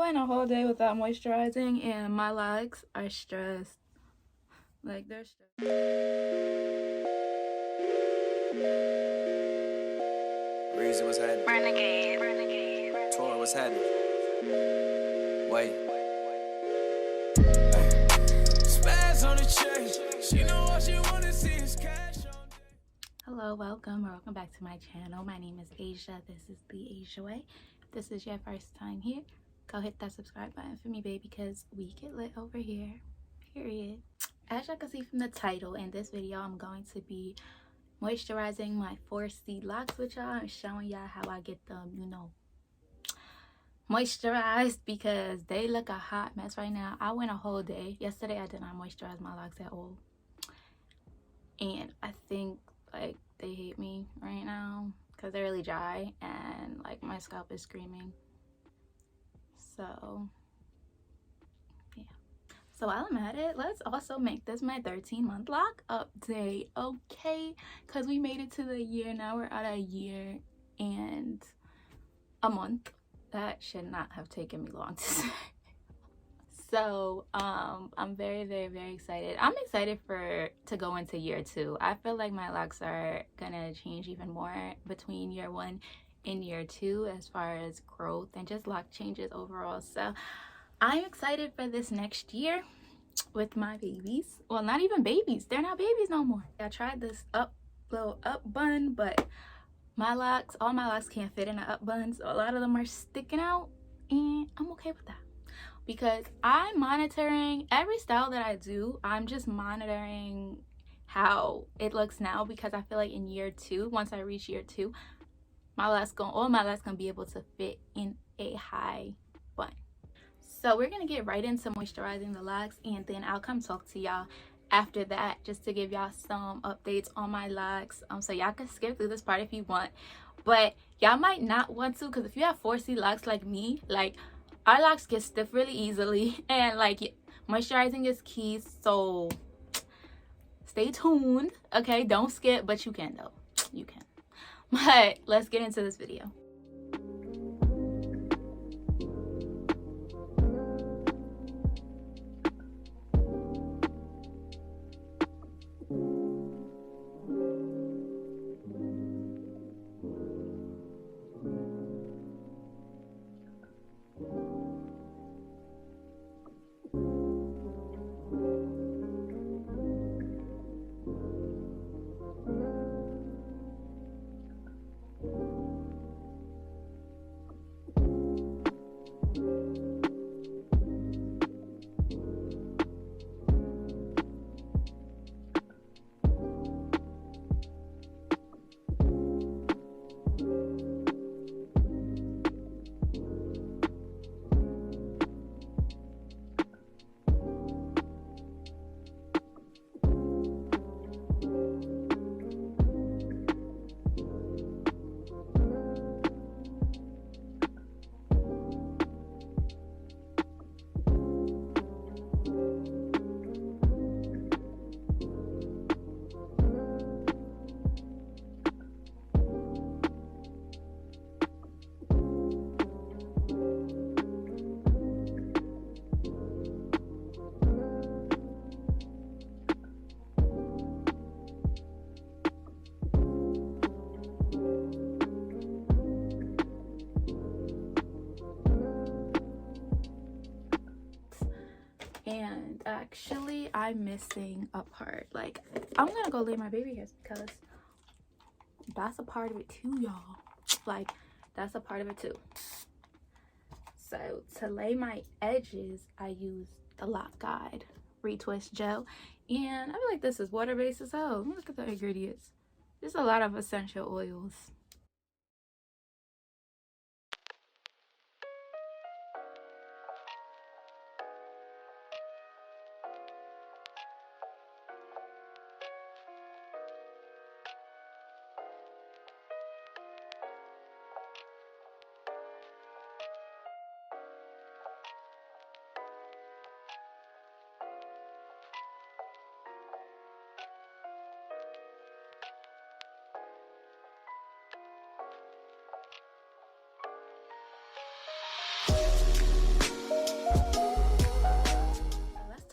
went a whole day without moisturizing and my legs are stressed. Like, they're stressed. Reason, what's happening? Renegade. Tor, what's happening? Wait. Spaz on the chain. She know all she wanna see is cash on. Hello, welcome back to my channel. My name is Asia. This is the Asia Way. If this is your first time here, go hit that subscribe button for me, baby, because we get lit over here, period. As y'all can see from the title, in this video I'm going to be moisturizing my 4C locks with y'all and showing y'all how I get them, you know, moisturized, because they look a hot mess right now. I went a whole day. Yesterday I did not moisturize my locks at all, and I think like they hate me right now because they're really dry and like my scalp is screaming. So yeah, so while I'm at it, let's also make this my 13-month lock update, okay? Because we made it to the year. Now we're at a year and a month. That should not have taken me long to say. So I'm very excited. I'm excited to go into year 2. I feel like my locks are gonna change even more between year 1 and year 2 as far as growth and just lock changes overall. So I'm excited for this next year with my babies. Well, not even babies, they're not babies no more. I tried this little up bun, but all my locks can't fit in an up bun, so a lot of them are sticking out, and I'm okay with that. Because I'm monitoring every style that I do. I'm just monitoring how it looks now, because I feel like in year 2, once I reach year 2, all my locks gonna be able to fit in a high bun. So we're gonna get right into moisturizing the locks, and then I'll come talk to y'all after that, just to give y'all some updates on my locks. So y'all can skip through this part if you want, but y'all might not want to, because if you have 4C locks like me, like, our locks get stiff really easily, and like moisturizing is key. So stay tuned, okay? Don't skip, but you can though, you can. But let's get into this video. And actually I'm missing a part. Like, I'm gonna go lay my baby hairs, because that's a part of it too, y'all. Like, that's a part of it too. So to lay my edges, I use the Loc Guide retwist gel, and I feel like this is water-based as hell. Look at the ingredients. There's a lot of essential oils.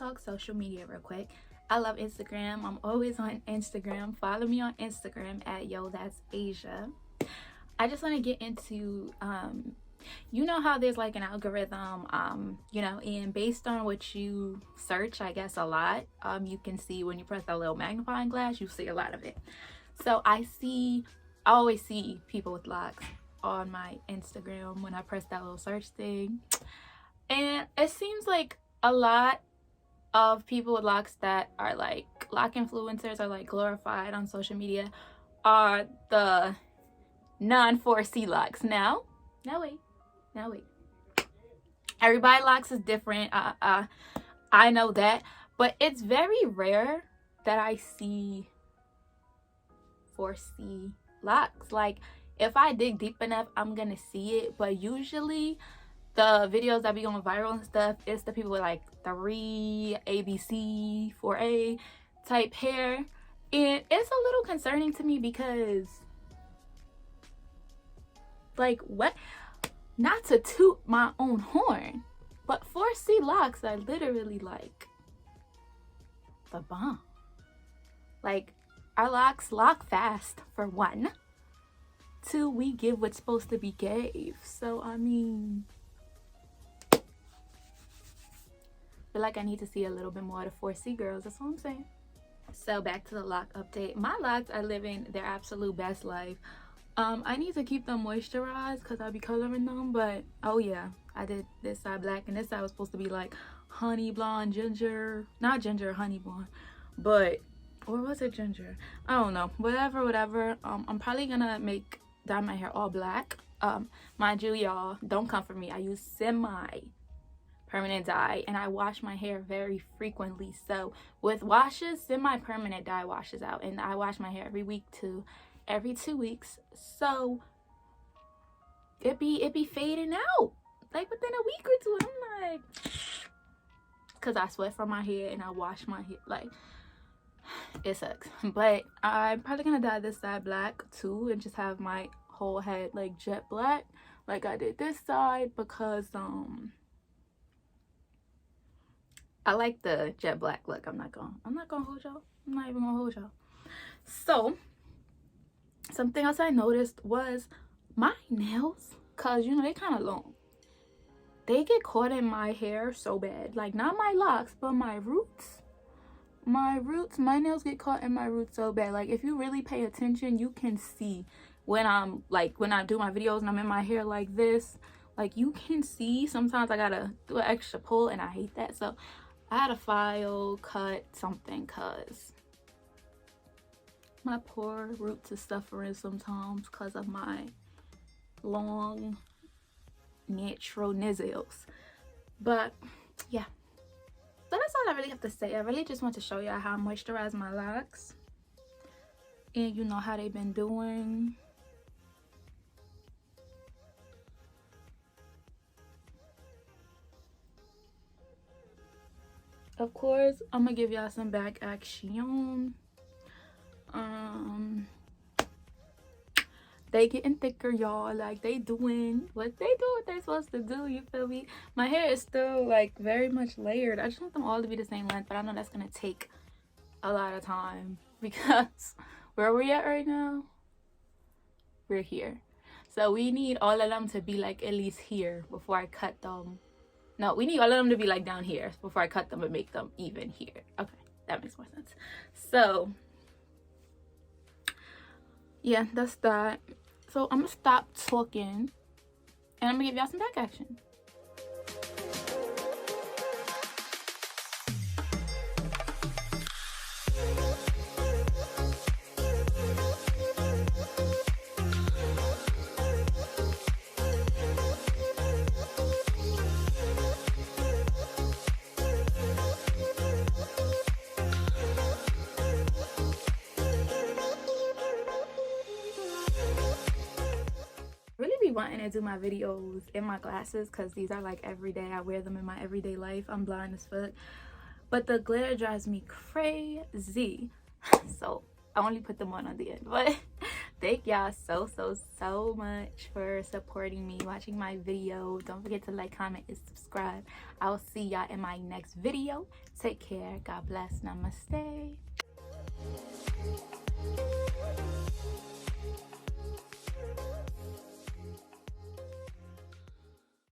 talk social media real quick. I love Instagram. I'm always on Instagram. Follow me on Instagram at Yo That's Asia. I just want to get into you know how there's like an algorithm, you know, and based on what you search, I guess a lot, you can see when you press that little magnifying glass, you see a lot of it. So I always see people with locks on my Instagram when I press that little search thing. And it seems like a lot of people with locks that are like lock influencers or like glorified on social media are the non-4C locks. Now wait. Everybody locks is different. I know that, but it's very rare that I see 4C locks. Like if I dig deep enough, I'm gonna see it, but usually the videos that be going viral and stuff, it's the people with like 3 ABC 4A type hair, and it's a little concerning to me because like, what, not to toot my own horn, but 4C locks are literally like the bomb. Like, our locks lock fast, for 1. 2, we give what's supposed to be gave. So I mean, I feel like I need to see a little bit more of the 4C girls. That's what I'm saying. So back to the lock update. My locks are living their absolute best life. I need to keep them moisturized because I'll be coloring them, but oh yeah, I did this side black and this side was supposed to be like honey blonde, ginger, not ginger, honey blonde, but, or was it ginger? I don't know, whatever. I'm probably gonna dye my hair all black. Mind you, y'all, don't come for me. I use semi-permanent dye and I wash my hair very frequently. So with washes, semi-permanent dye washes out, and I wash my hair every week to every 2 weeks, so it be fading out like within a week or 2. I'm like, because I sweat from my hair and I wash my hair, like, it sucks. But I'm probably gonna dye this side black too and just have my whole head like jet black like I did this side, because I like the jet black look. I'm not gonna hold y'all. I'm not even gonna hold y'all. So something else I noticed was my nails, cause you know they kind of long. They get caught in my hair so bad. Like not my locks, but my roots. My nails get caught in my roots so bad. Like if you really pay attention, you can see when I'm like, when I do my videos and I'm in my hair like this, like you can see sometimes I gotta do an extra pull, and I hate that. So I had to file, cut something, cause my poor roots is suffering sometimes because of my long natural nails. But yeah, so that's all I really have to say. I really just want to show y'all how I moisturize my locks, and you know how they've been doing. Of course, I'm gonna give y'all some back action. They getting thicker, y'all. Like they doing what they're supposed to do, you feel me? My hair is still like very much layered. I just want them all to be the same length, but I know that's gonna take a lot of time because where we at right now, we're here. So we need all of them to be like at least here before I cut them. No, we need all of them to be like down here before I cut them and make them even here. Okay, that makes more sense. So yeah, that's that. So I'm gonna stop talking and I'm gonna give y'all some back action. Wanting to do my videos in my glasses because these are like everyday. I wear them in my everyday life. I'm blind as fuck, but the glitter drives me crazy, so I only put them on the end. But Thank y'all so much for supporting me, watching my video. Don't forget to like, comment, and subscribe. I will see y'all in my next video. Take care. God bless. Namaste.